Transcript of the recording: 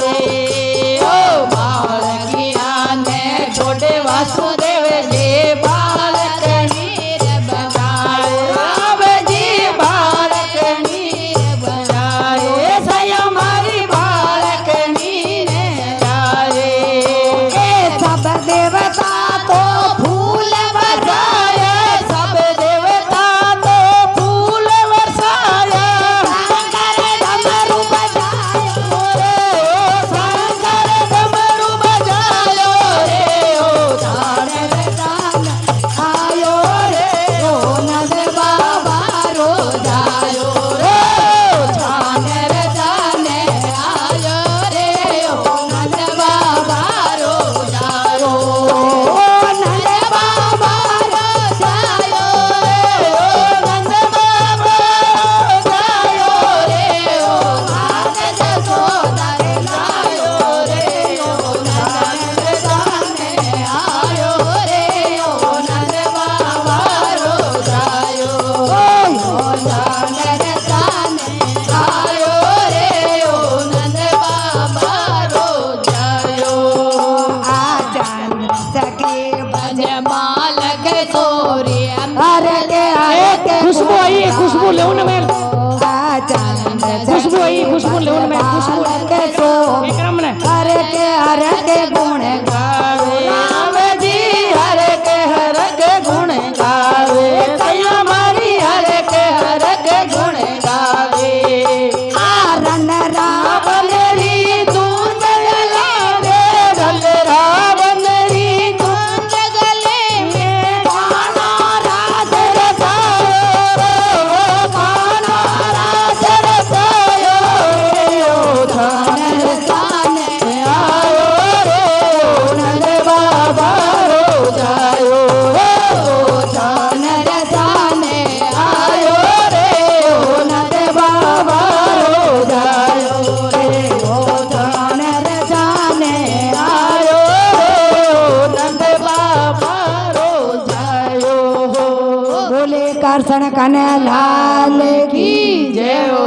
रे खुशबू लेवन मेल खुशबू आई खुशबू लेवन मेल खुशबू के सो विक्रम ने हर के गुण गावे राम जी हर के गुण गावे सैया मारी हर के गुण गावे आरन रावण री तू जगला रे रल रावण री तू जगले में काना राज रसायो काना राज रसायो ओ धन रसाने आयो रे नंद बाबा रो जायो ओ धन रसाने आयो रे ओ नंद बाबा रो जायो रे ओ धन रसाने आयो रे ओ नंद बाबा रो जायो बोले करसण कन्हैया लाल की जय हो।